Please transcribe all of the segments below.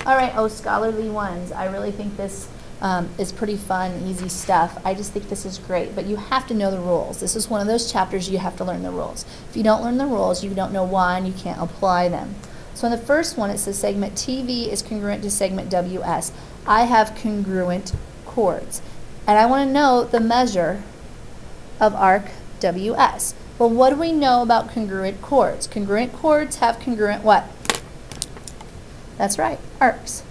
All right, oh, scholarly ones. I really think this is pretty fun, easy stuff. I just think this is great, but you have to know the rules. This is one of those chapters you have to learn the rules. If you don't learn the rules, you don't know why, and you can't apply them. So in the first one, it says segment TV is congruent to segment WS. I have congruent chords, and I want to know the measure of arc WS. Well, what do we know about congruent chords? Congruent chords have congruent what? That's right, arcs.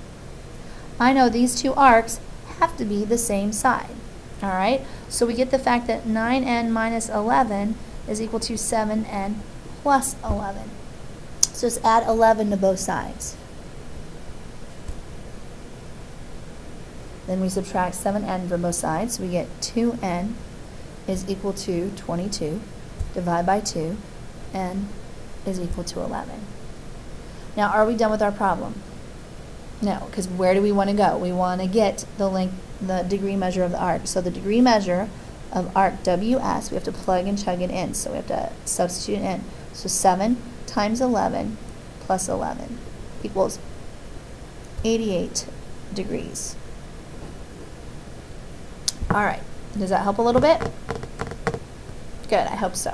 I know these two arcs have to be the same side. All right, so we get the fact that 9n minus 11 is equal to 7n plus 11. So just add 11 to both sides. Then we subtract 7n from both sides, so we get 2n is equal to 22. Divide by 2, n is equal to 11. Now, are we done with our problem? No, because where do we want to go? We want to get the length, the degree measure of the arc. So the degree measure of arc WS, we have to plug and chug it in. So we have to substitute it in. So 7 times 11 plus 11 equals 88 degrees. All right, does that help a little bit? Good, I hope so.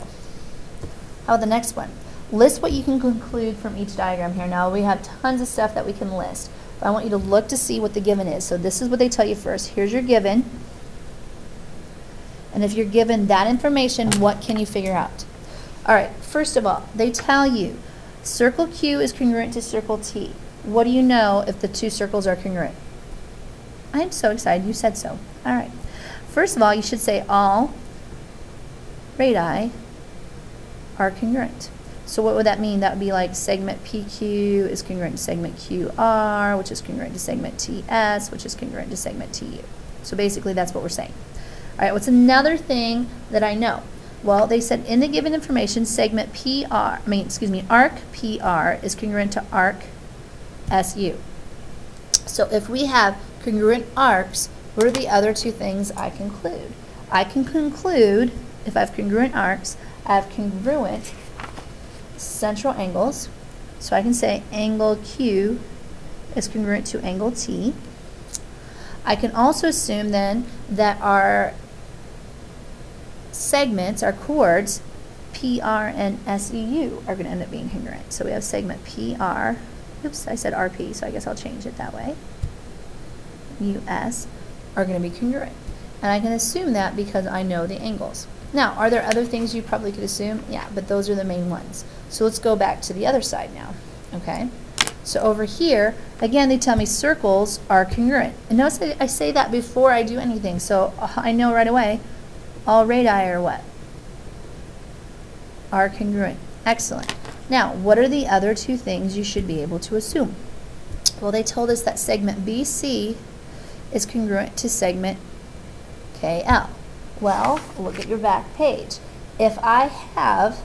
How about the next one? List what you can conclude from each diagram here. Now we have tons of stuff that we can list, but I want you to look to see what the given is. So this is what they tell you first. Here's your given. And if you're given that information, what can you figure out? All right, first of all, they tell you circle Q is congruent to circle T. What do you know if the two circles are congruent? I'm so excited you said so. All right. First of all, you should say all radii are congruent. So what would that mean? That would be like segment PQ is congruent to segment QR, which is congruent to segment TS, which is congruent to segment TU. So basically that's what we're saying. All right, what's another thing that I know? Well, they said in the given information, segment arc PR is congruent to arc SU. So if we have congruent arcs, what are the other two things I conclude? I can conclude, if I have congruent arcs, I have congruent central angles. So I can say angle Q is congruent to angle T. I can also assume then that our segments, our chords, PR and SEU are going to end up being congruent. So we have segment PR, oops, I said RP, so I guess I'll change it that way. US are going to be congruent. And I can assume that because I know the angles. Now, are there other things you probably could assume? Yeah, but those are the main ones. So let's go back to the other side now, okay? So over here, again, they tell me circles are congruent. And notice I say that before I do anything, so I know right away, all radii are what? Are congruent. Excellent. Now, what are the other two things you should be able to assume? Well, they told us that segment BC is congruent to segment KL. Well, look at your back page. If I have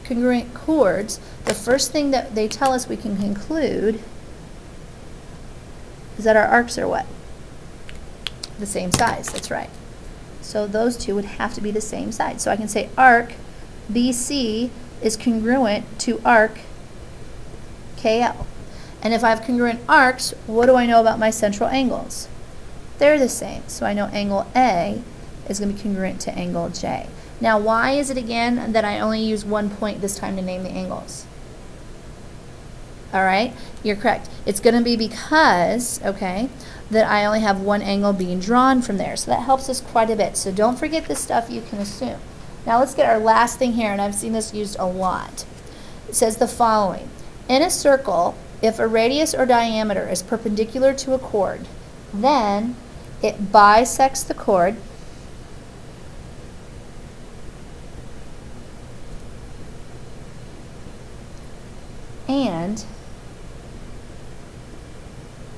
congruent chords, the first thing that they tell us we can conclude is that our arcs are what? The same size, that's right. So those two would have to be the same size. So I can say arc BC is congruent to arc KL. And if I have congruent arcs, what do I know about my central angles? They're the same. So I know angle A is going to be congruent to angle J. Now, why is it again that I only use one point this time to name the angles? All right, you're correct. It's going to be because, okay, that I only have one angle being drawn from there. So that helps us quite a bit. So don't forget this stuff you can assume. Now let's get our last thing here, and I've seen this used a lot. It says the following. In a circle, if a radius or diameter is perpendicular to a chord, then it bisects the chord and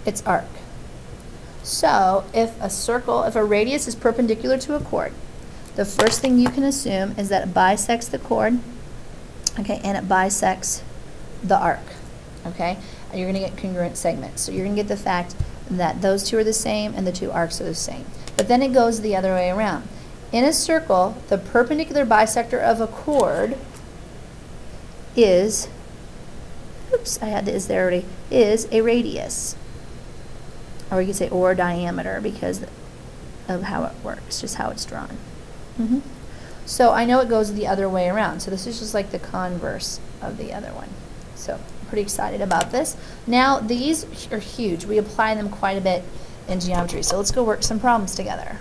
its arc. So if a radius is perpendicular to a chord, the first thing you can assume is that it bisects the chord, okay, and it bisects the arc, okay? And you're going to get congruent segments. So you're going to get the fact that those two are the same and the two arcs are the same. But then it goes the other way around. In a circle, the perpendicular bisector of a chord is, oops, I had the is there already, is a radius. or you could say or diameter because of how it works, just how it's drawn. So I know it goes the other way around. So this is just like the converse of the other one. So I'm pretty excited about this. Now these are huge. We apply them quite a bit in geometry. So let's go work some problems together.